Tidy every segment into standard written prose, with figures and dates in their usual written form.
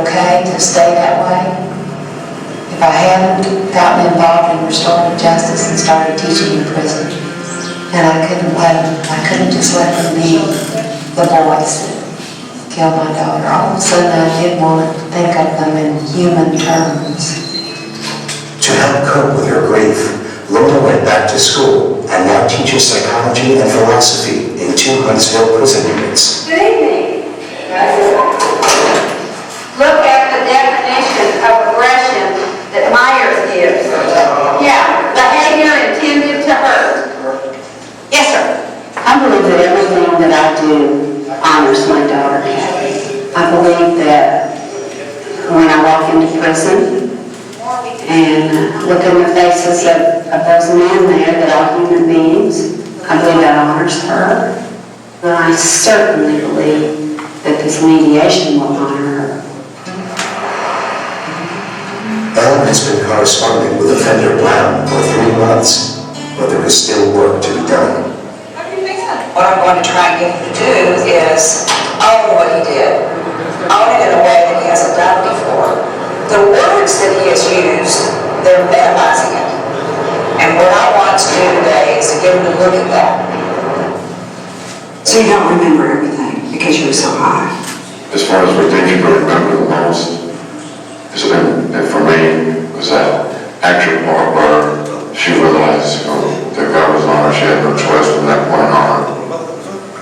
okay to stay that way. If I hadn't gotten involved in restorative justice and started teaching in prison, and I couldn't just let them be the boys that killed my daughter. All of a sudden I did want to think of them in human terms. To help cope with her grief, Lorna went back to school and now teaches psychology and philosophy in 2 Huntsville prison units. Good evening. Look at the definition of aggression that Myers gives. Yeah, behavior intended to hurt. Yes, sir. I believe that everything that I do honors my daughter, Kathy. I believe that when I walk into prison and look in the faces of those men there that are human beings, I believe that honors her. And I certainly believe that this mediation will honor her. Ellen has been corresponding with offender Brown for 3 months, but there is still work to be done. What I'm going to try and get him to do is own what he did. Own it in a way that he hasn't done before. The words that he has used, they're minimizing it. And what I want to do today is to get him to look at that. So you don't remember everything because you were so high? As far as what things you don't remember the most, and for me, was that actual part where she realized that God was on her. She had no choice from that point on.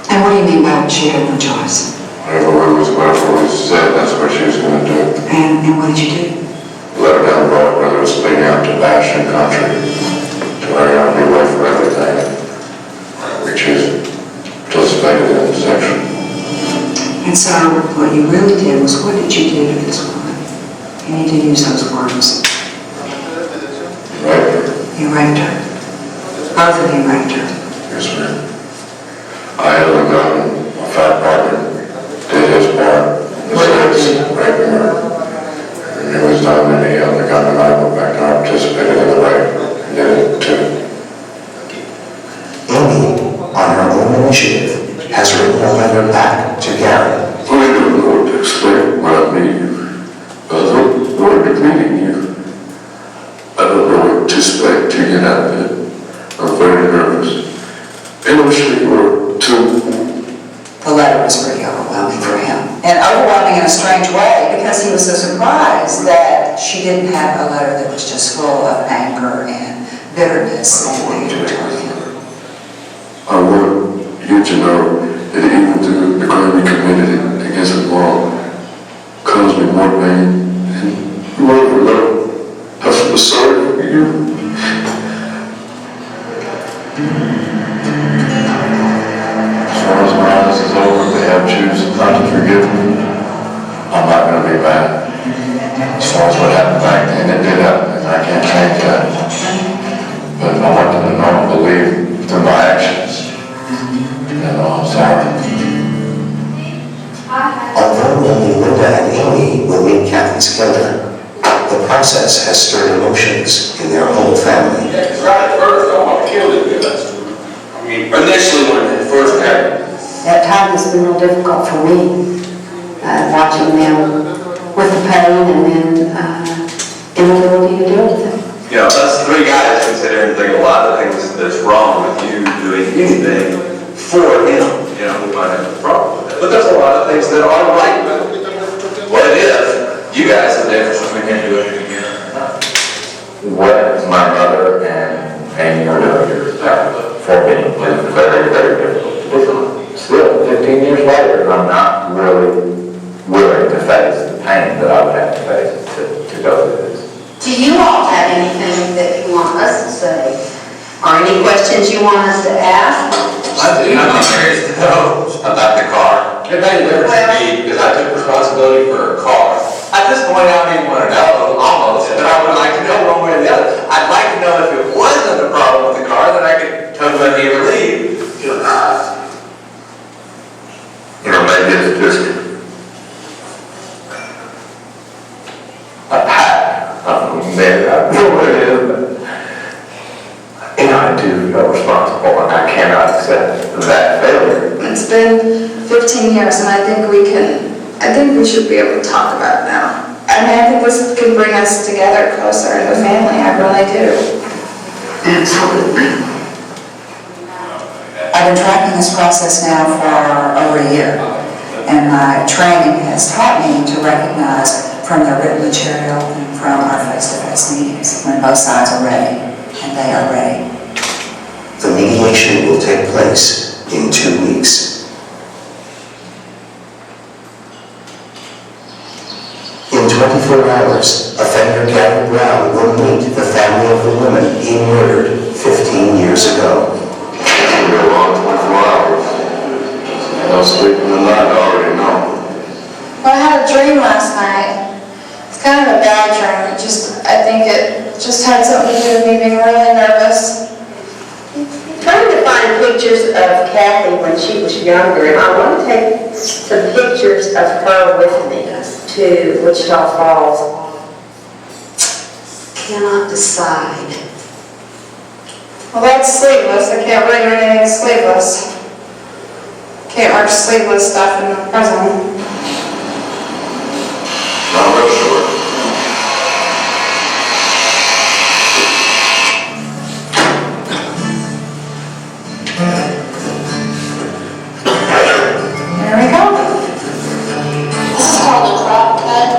And what do you mean by she had no choice? Whatever was said, that's what she was going to do. And what did you do? Let her down the road, whether it was leading out to Bastion Country, to where you have to be away from everything, which is participated in the section. And so what you really did was, what did you do to this woman? You need to use those words. Right? You raped her. Both of you raped her. Yes, ma'am. I had a gun, my fat partner did his part. Besides raping her. And it was done, and he held the gun, and I went back and I participated in the rape and did it too. Amy, on her own initiative, has written a letter back to Gary. I don't know what to explain when I meet you. I don't know what to meeting you. I don't know what to expect to get out of it. I'm very nervous. Emotionally or too. The letter was pretty overwhelming for him. And overwhelming in a strange way because he was so surprised that she didn't have a letter that was just full of anger and bitterness and hatred toward him. I want you to know that even through the crime you committed against the law caused me more pain and more love. I feel sorry for you. As far as my eyes is over, they have chosen not to forgive me. I'm not going to be mad. As far as what happened back then, it did happen, and I can't change that. But I want them to know and believe through my actions. And I'm sorry. Although only Linda and Amy will meet Kathy's killer, the process has stirred emotions in their whole family. Yeah, because right at first, I want to kill this guy. I mean, initially when it first happened. That time has been real difficult for me, watching them with the pain and then inability to deal with it. You know, us 3 guys consider a lot of things that's wrong with you doing anything for him. You know, we might have a problem with that. But there's a lot of things that are right with it. What it is, you guys are there so we can do it again. What my mother and Amy are doing for me is very, very difficult. Still, 15 years later, I'm not really willing to face the pain that I would have to face to go through this. Do you all have anything that you want us to say? Or any questions you want us to ask? I'm curious to know about the car. It made a difference to me because I took responsibility for a car. At this point, I don't even want to know, almost, but I would like to know one way or the other. I'd like to know if it wasn't a problem with the car, then I could totally be relieved. You know, maybe it's just a pattern. Maybe I don't know what it is, but you know, I do feel responsible and I cannot accept that failure. It's been 15 years and I think we should be able to talk about it now. this could bring us together closer as a family, I really do. Absolutely. I've been tracking this process now for over a year, and my training has taught me to recognize from the written material and from our face-to-face meetings when both sides are ready, and they are ready. The mediation will take place in 2 weeks. In 24 hours, offender Gary Brown will meet the family of the woman he murdered 15 years ago. It's been a long 24 hours. No sleep in the night, I already know. Well, I had a dream last night. It's kind of a bad dream. I think it just had something to do with me being really nervous. Trying to find pictures of Kathy when she was younger, and I want to take some pictures of her with me to Wichita Falls. Cannot decide. Well, that's sleeveless. I can't bring her anything sleeveless. Can't wear sleeveless stuff in the prison. Not real short. There we go. This is called a crop cut.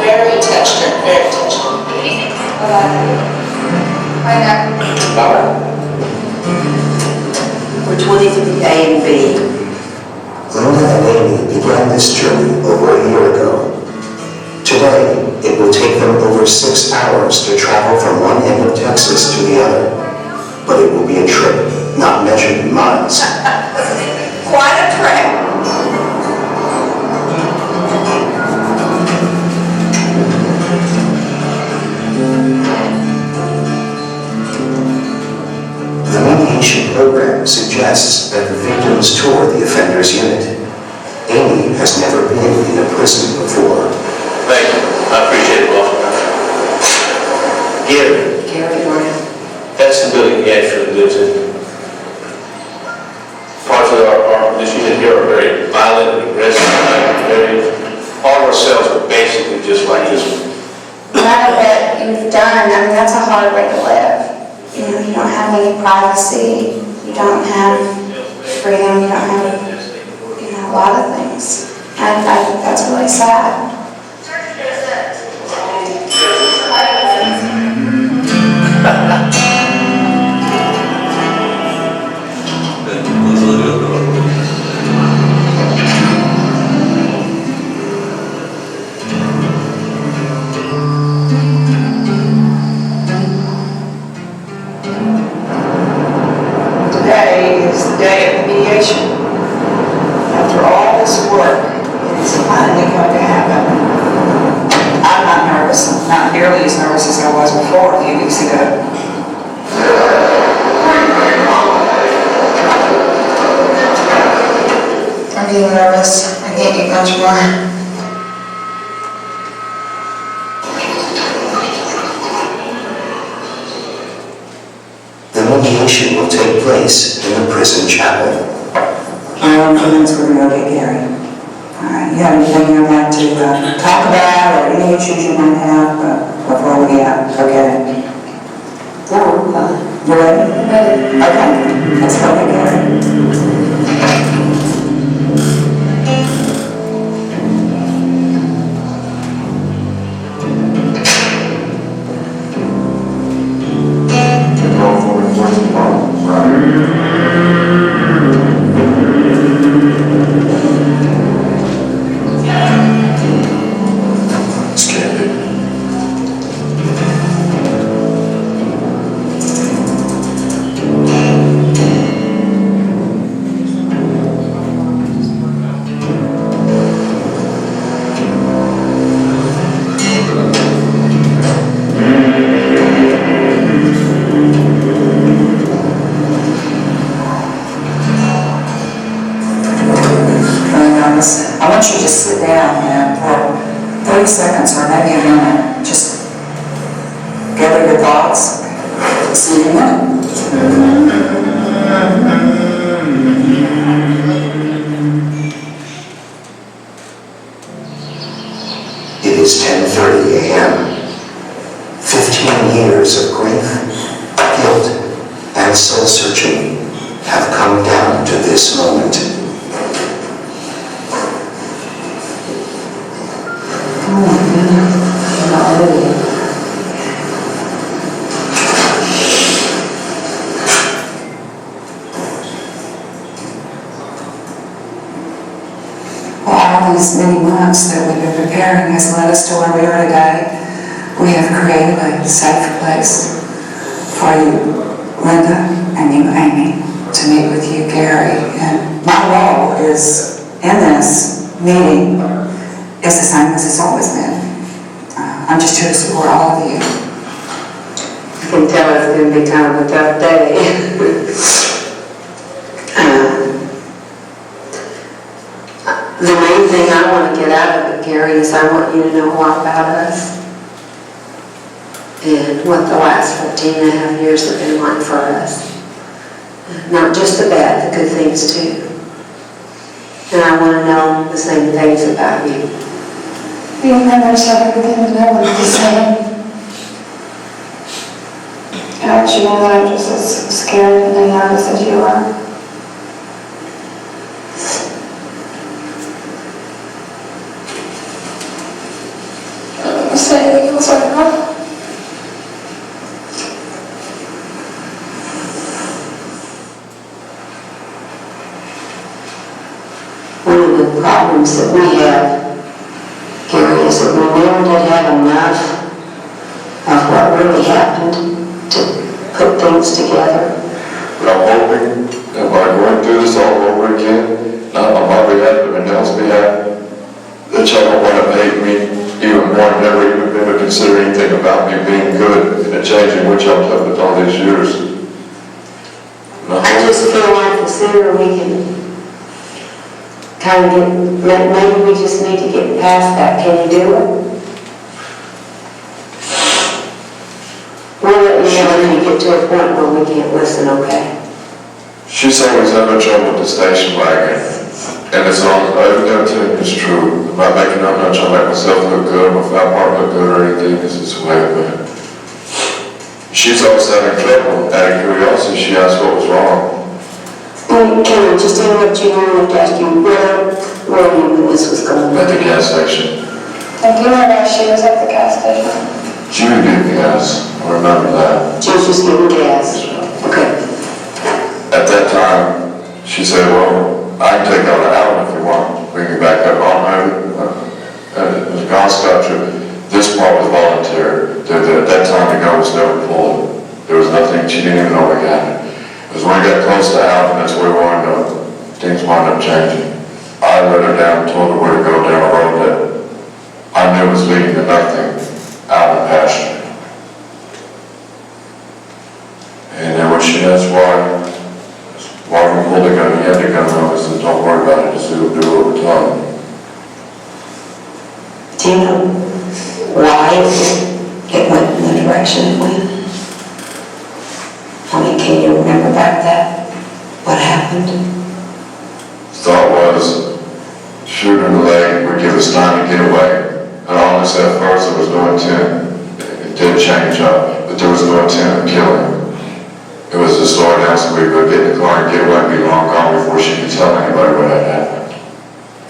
Very textured, very textured. My neck. We're 23A and B. Linda and Amy began this journey over a year ago. Today, it will take them over 6 hours to travel from one end of Texas to the other. But it will be a trip not measured in miles. Quite a trek. The mediation program suggests that the victims tour the offender's unit. Amy has never been in a prison before. Thank you, I appreciate it, Boss. Gary Brown. That's the building he actually lives in. Parts of this unit here are very violent and aggressive areas. All of our cells are basically just like this one. None of it you've done, I mean, that's a hard way to live. You know, you don't have any privacy, you don't have freedom, you don't have, a lot of things. And I think that's really sad. Today is the day of mediation. After all this work, it is finally going to happen. I'm not nervous. I'm not nearly as nervous as I was before a few weeks ago. I'm getting nervous. I can't eat much more. The mediation will take place in the prison chapel. My own feelings we're going to get Gary. All right, you have anything you'd like to talk about or any issues you might have before we okay? No, I'm fine. You ready? Okay, let's go get Gary. Roll forward towards the ball. Stand it. I want you to just sit down and for 30 seconds or maybe a minute, just gather your thoughts. See you in a minute. It is 10:30 a.m. 15 years of grief, guilt, and soul-searching have come down to this moment. Oh my goodness, already. Well, all these many months that we've been preparing has led us to where we are today. We have created a safe place for you, Linda, and you, Amy, to meet with you, Gary. And my role is, in this meeting, is the same as it's always been. I'm just here to support all of you. You can tell it's going to be kind of a tough day. The main thing I want to get out of it, Gary, is I want you to know a lot about us and what the last 14 and a half years have been like for us. Not just the bad, the good things too. And I want to know the same things about you. You never said everything that I wanted to say. I want you to know that I'm just as scared and nervous as you are. Say anything else right now? One of the problems that we have, Gary, is that we never did have enough of what really happened to put things together. But I'm hoping that by going through this all over again, not on my behalf, but on y'all's behalf, that y'all don't want to hate me even more, never even been to consider anything about me being good and a change in which I've lived with all these years. I just feel like the sooner we can kind of get, maybe we just need to get past that. Can you do it? We'll let you know when you get to a point where we can't listen, okay? She's always having trouble with the station wagon. And it's all, everything is true. I'm not making up, I'm not trying to make myself look good, my fat part look good or anything, it's just the way it went. She's always having trouble. Out of curiosity, she asked what was wrong. Can I just interrupt you? I want to ask you, where were you when this was going on? At the gas station. And do you remember she was at the gas station? She would get gas, I remember that. She was just getting gas. Okay. At that time, she said, well, I can take out an hour if you want. Bring me back up on it was a God's structure. This part was voluntary. At that time, the gun was never pulled. There was nothing, she didn't even know we got it. It was when we got close to Alvin, that's where we wound up. Things wound up changing. I led her down, told her where to go down a road that I knew was leading to nothing out in the pasture. And then when she asked why we pulled the gun, he had the gun on, I said, don't worry about it, just do it over time. Do you know why it went in the direction it went? I mean, can you remember back that? What happened? Thought was, shoot in the leg would give us time to get away. And honestly, at first there was no intent. It did change up, but there was no intent of killing. It was to slow her down so we could get in the car and get away and be long gone before she could tell anybody what had happened.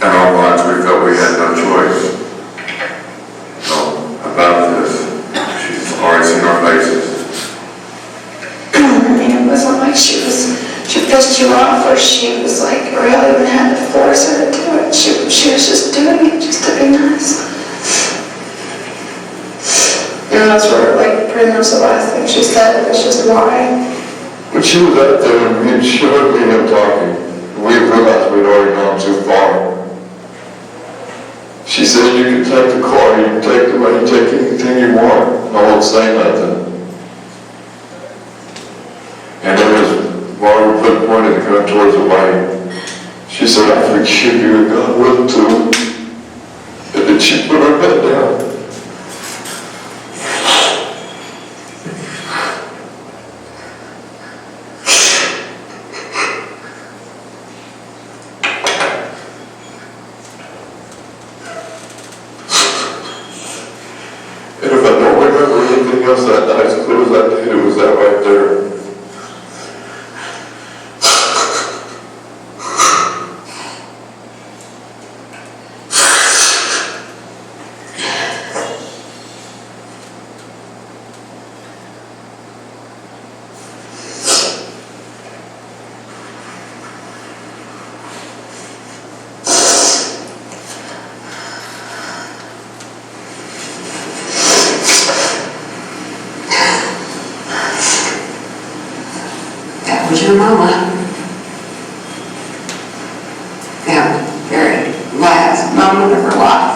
In our minds, we felt we had no choice. About this. She's already seen our faces. I mean, it wasn't like she pissed you off or she was like really even had to force her to do it. She was just doing it just to be nice. And those were like pretty much the last thing she said. It was just why. When she was out there and me and she heard me and him talking, we realized we'd already gone too far. She said, you can take the car, you can take the money, take anything you want. I won't say nothing. And it was while we pointed the gun towards the light, she said, I forgive you, and God will too. And then she put her head down. else that night, as clear as I did, it was that right there. That was your mama. That very last moment of her life.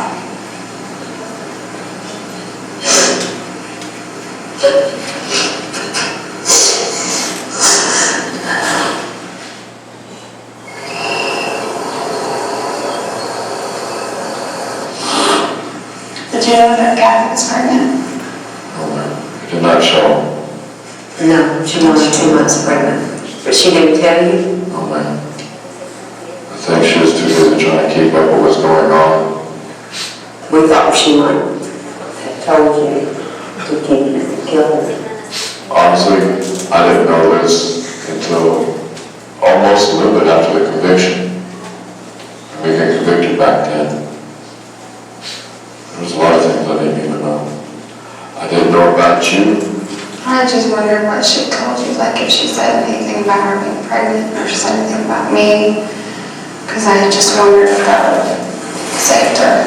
Did you know that Kathy was pregnant? It did not show. No, she's only 2 months pregnant. But she didn't tell you? Oh, man. I think she was too busy trying to keep up with what's going on. We thought she might have told you to kill her. Honestly, I didn't know this until almost a little bit after the conviction. We got convicted back then. There was a lot of things I didn't even know. I didn't know about you. I just wondered what she told you, like if she said anything about her being pregnant or said anything about me, because I just wondered if that would have saved her.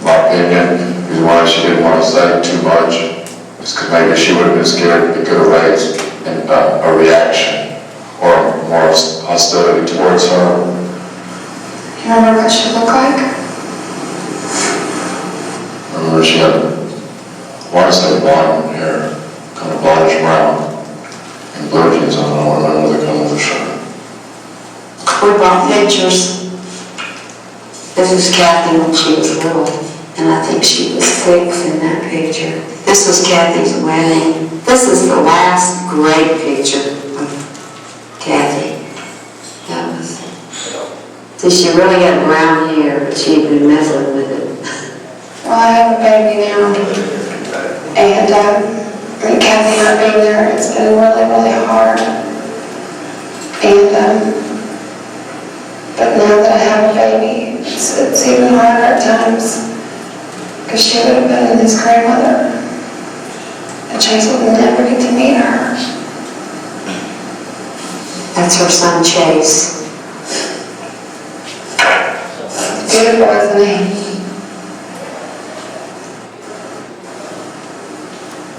My opinion is why she didn't want to say too much. It's because maybe she would have been scared it could have raised a reaction or more hostility towards her. You remember what she looked like? I remember she had, I want to say blonde hair, kind of blondish brown, and blue jeans. I don't remember the color of the shirt. We brought pictures. This is Kathy when she was little, and I think she was 6 in that picture. This was Kathy's wedding. This is the last great picture of Kathy. That was, see, she really had brown hair, but she'd been messing with it. Well, I have a baby now, and Kathy not being there, it's been really, really hard. And but now that I have a baby, it's even harder at times, because she would have been his grandmother, and Chase would never get to meet her. That's her son, Chase. Beautiful, isn't he?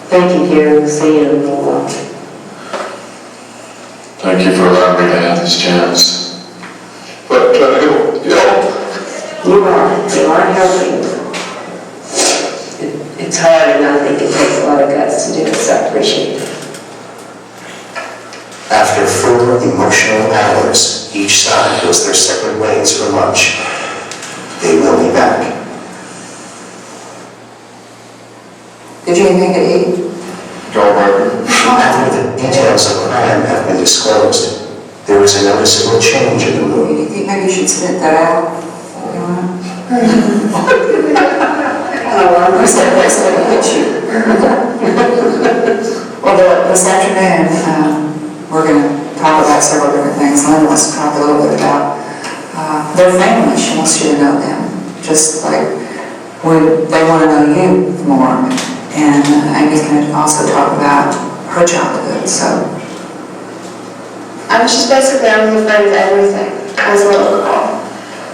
Thank you, Gary. We'll see you in a little while. Thank you for allowing me to have this chance. But I'm trying to help. You are helping. It's hard, and I think it takes a lot of guts to do it, so I appreciate it. After 4 emotional hours, each side goes their separate ways for lunch. They will be back. Did you anything to eat? After the details of the crime have been disclosed, there is a noticeable change in the mood. You think maybe you should spit that out? Who said that's going to hit you? Well, this afternoon, we're going to talk about several different things. Lynn wants to talk a little bit about their family. She wants you to know them, just like they want to know you more. And Amy's going to also talk about her childhood, so. I was afraid of everything as a little girl.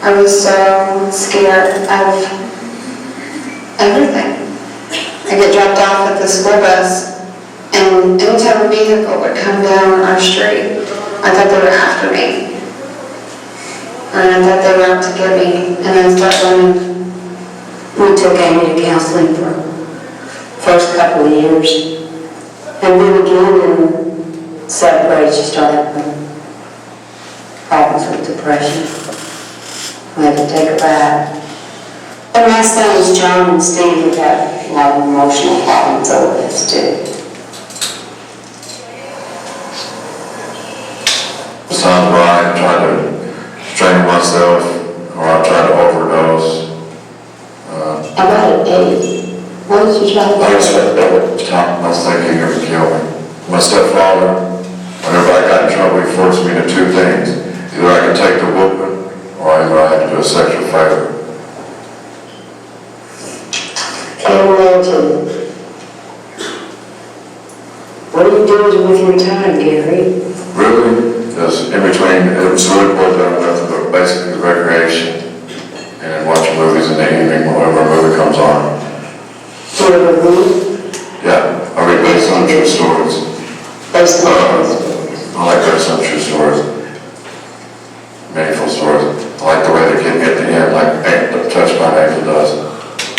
I was so scared of everything. I get dropped off at the school bus, and anytime a vehicle would come down our street, I thought they were after me. And I thought they were out to get me, and I started running. We took Amy to counseling for the first couple of years. And then again in 7th grade, she started having problems with depression. We had to take her back. And my sons, John and Steve, have got a lot of emotional problems over this too. Sounds right. I'm trying to strangle myself, or I'm trying to overdose. About an 8. What did you try to I do? respect that time, I was thinking he would kill me. My stepfather, whenever I got in trouble, he forced me to two things. Either I could take the whooping, or either I had to do a sexual favor. Can't imagine. What are you doing with your time, Gary? Really, just in between, it was really boiled down to nothing but basically recreation, and then watching movies in the evening whenever a movie comes on. Sort of a movie? Yeah, I read based on true stories. Based on I like based on true stories. Meaningful stories. I like the way the kid get the end, like Touched by an Angel does.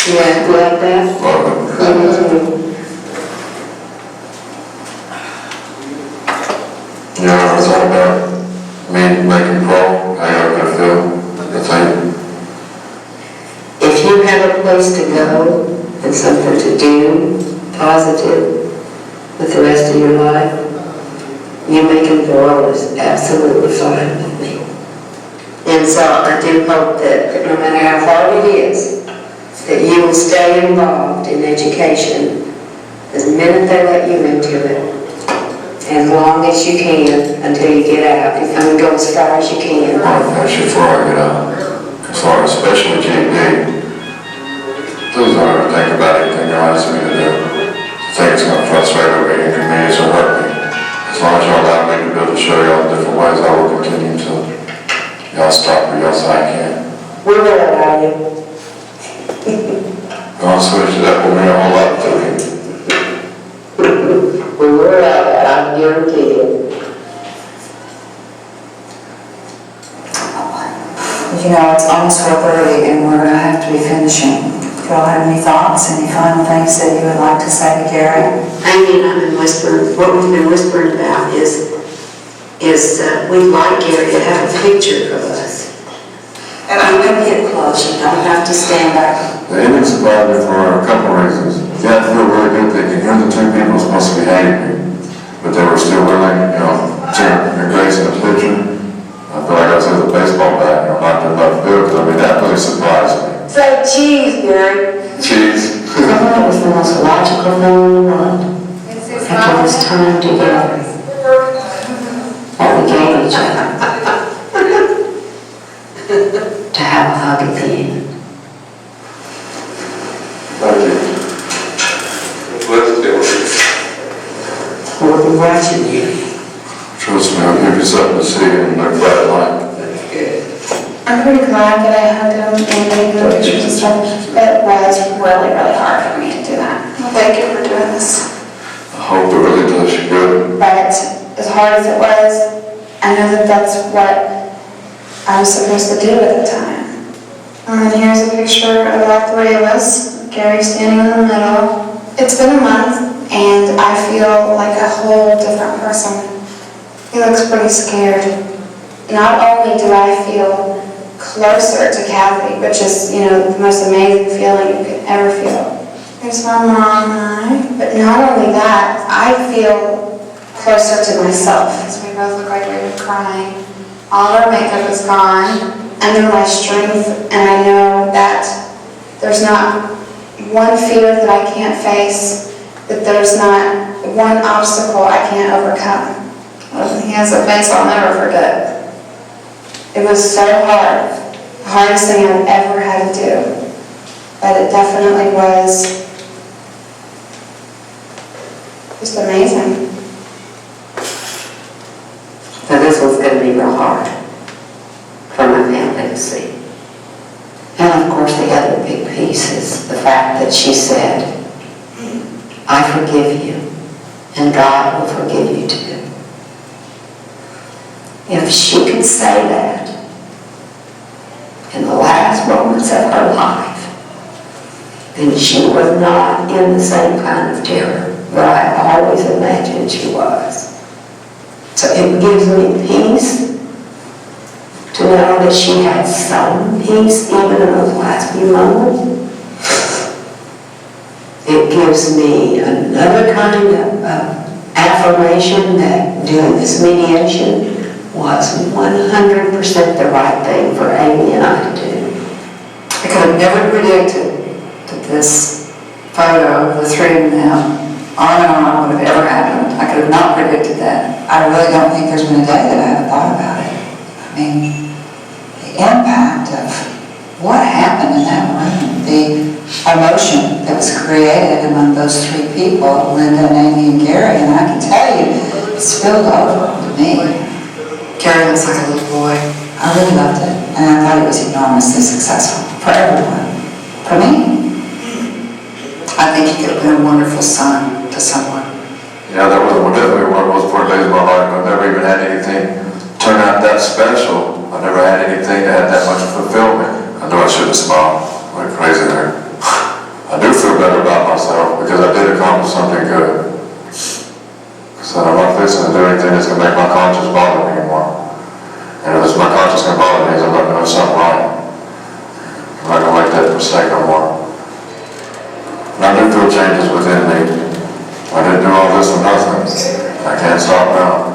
Yeah, you like that? Love it. You ever thought about me making pro? How you gonna feel? The thing. If you have a place to go and something to do, positive, with the rest of your life, you making parole is absolutely fine with me. And so I do hope that no matter how hard it is, that you will stay involved in education the minute they let you into it, as long as you can until you get out. I mean, go as far as you can. Actually, before I get out, as far as especially GED, please don't ever think about anything you're asking me to do. I think it's going to frustrate or be inconvenience or hurt me. As long as you allow me to be able to show you all the different ways, I will continue to. Y'all stop or yes, I can. We will allow you. Don't switch it up with me a whole lot to me. We will allow that, I guarantee you. You know, it's almost 4:30 and we're going to have to be finishing. Do y'all have any thoughts, any final things that you would like to say to Gary? Amy and I have been whispering, what we've been whispering about is we'd like Gary to have a picture of us. And I'm going to get close, you don't have to stand back. The ending survived me for a couple of reasons. Yeah, I feel really good thinking here the two people supposed to be hating me, but they were still willing, to embrace the picture. I feel like I was with a baseball bat, knocked it left field, because I mean, that really surprised me. Say cheese, Gary. Cheese. I thought it was the most logical thing in the world. After this time together, that we gave each other, to have a hug at the end. Thank you. Let's do it. We'll be watching you. Trust me, I'll give you something to see and look bright light. I'm pretty glad that I hugged him and made the pictures and stuff. It was really, really hard for me to do that. Thank you for doing this. I hope it really does you good. But as hard as it was, I know that that's what I was supposed to do at the time. And then here's a picture of all three of us, Gary standing in the middle. It's been a month, and I feel like a whole different person. He looks pretty scared. Not only do I feel closer to Kathy, which is, the most amazing feeling you could ever feel. There's my mom and I. But not only that, I feel closer to myself, because we both look like we were crying. All of our makeup is gone, under my strength, and I know that there's not one fear that I can't face, that there's not one obstacle I can't overcome. He has a face I'll never forget. It was so hard, the hardest thing I've ever had to do, but it definitely was just amazing. So this one's going to be real hard for my family to see. And of course the other big piece is the fact that she said, I forgive you, and God will forgive you too. If she could say that in the last moments of her life, then she was not in the same kind of terror that I always imagined she was. So it gives me peace to know that she had some peace even in those last few moments. It gives me another kind of affirmation that doing this mediation was 100% the right thing for Amy and I to do. I could have never predicted that this photo of the three of them arm in arm would have ever happened. I could have not predicted that. I really don't think there's been a day that I haven't thought about it. I mean, the impact of what happened in that room, the emotion that was created among those three people, Linda, Amy, and Gary, and I can tell you, it spilled over to me. Gary looks like a little boy. I really loved it, and I thought it was enormously successful for everyone. For me, I think he could have been a wonderful son to someone. Yeah, that was definitely one of those poor days of my life. I've never even had anything turn out that special. I never had anything that had that much fulfillment. I know I shouldn't smile. I went crazy there. I do feel better about myself because I did accomplish something good. So I'm not fixing to do anything that's going to make my conscience bother me anymore. And if my conscience can bother me, I'm not going to do something right. I'm not going to make that mistake no more. And I do feel changes within me. I didn't do all this for nothing. I can't stop now.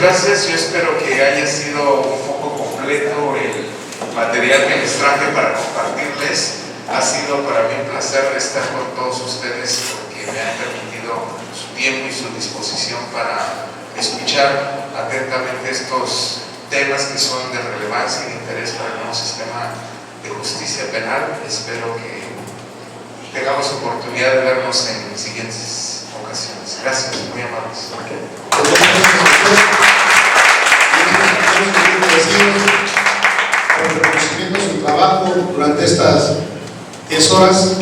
Gracias, yo espero que haya sido un poco completo el material que les traje para compartirles. Ha sido para mí un placer estar con todos ustedes porque me han permitido su tiempo y su disposición para escuchar atentamente estos temas que son de relevancia y de interés para el nuevo sistema de justicia penal. Espero que tengamos oportunidad de vernos en siguientes ocasiones. Gracias, muy amables. Por reconocimiento a su trabajo durante estas 10 horas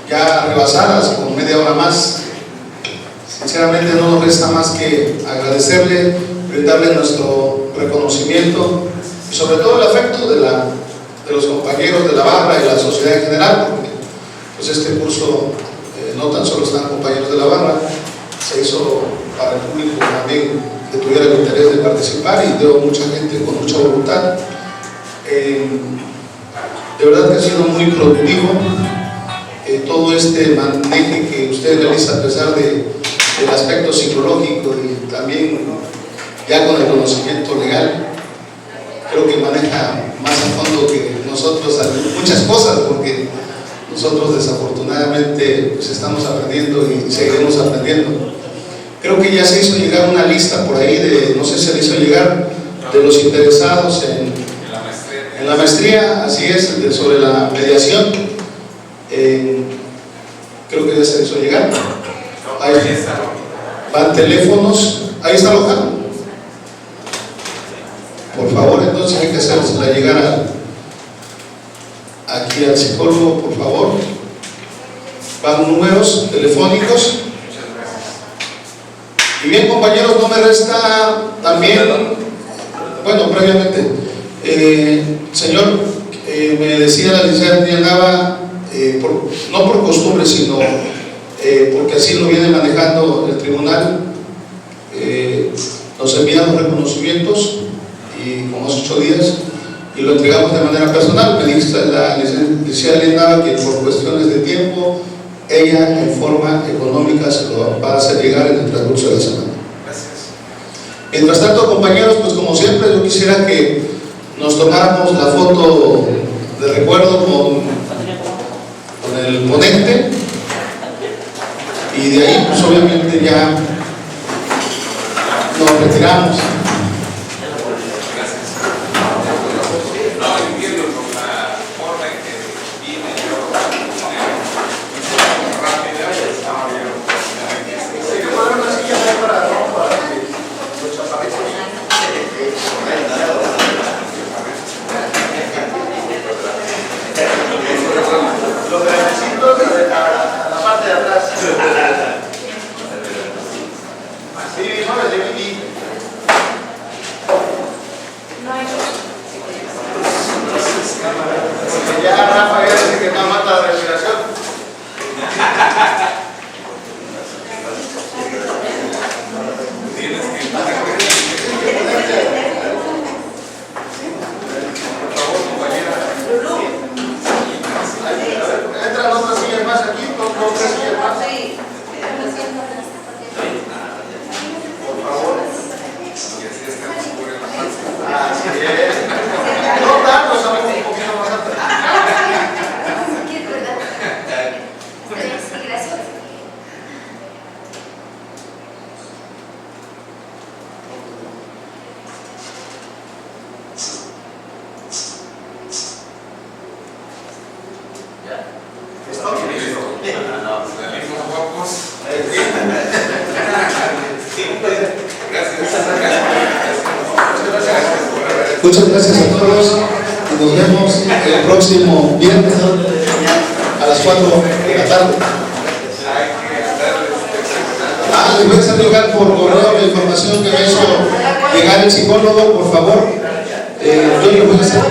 ya rebasadas con media hora más. Sinceramente no nos resta más que agradecerle, brindarle nuestro reconocimiento y sobre todo el afecto de los compañeros de la barra y la sociedad en general, porque pues este curso no tan solo están compañeros de la barra, se hizo para el público también que tuviera el interés de participar y veo mucha gente con mucha voluntad. De verdad que ha sido muy productivo todo este manejo que usted realiza a pesar del aspecto psicológico y también ya con el conocimiento legal. Creo que maneja más a fondo que nosotros muchas cosas, porque nosotros desafortunadamente pues estamos aprendiendo y seguiremos aprendiendo. Creo que ya se hizo llegar una lista por ahí de, no sé si se le hizo llegar, de los interesados en la maestría, así es, sobre la mediación. Creo que ya se hizo llegar. Ahí van teléfonos, ahí está alojado. Por favor, entonces hay que hacérsela llegar aquí al psicólogo, por favor. Van números telefónicos. Y bien, compañeros, no me resta también, bueno, previamente, señor, me decía la licenciada Nava, no por costumbre, sino porque así lo viene manejando el tribunal, nos envían los reconocimientos y como hace 8 días y lo entregamos de manera personal. Me dice la licenciada Nava que por cuestiones de tiempo ella en forma económica se lo va a hacer llegar en el transcurso de la semana. Gracias. Mientras tanto, compañeros, pues como siempre yo quisiera que nos tomáramos la foto de recuerdo con el ponente y de ahí pues obviamente ya nos retiramos. Los grandecitos a la parte de atrás. Sí, no les dividí. Ya Rafa ya dice que no mata la respiración. Entran otras sillas más aquí, dos, 3 sillas más. Por favor. Así es. No tanto, estamos un poquito más atrás. Muchas gracias a todos y nos vemos el próximo viernes a las 4 de la tarde. Les voy a hacer llegar por correo la información que me hizo llegar el psicólogo, por favor. Yo le voy a hacer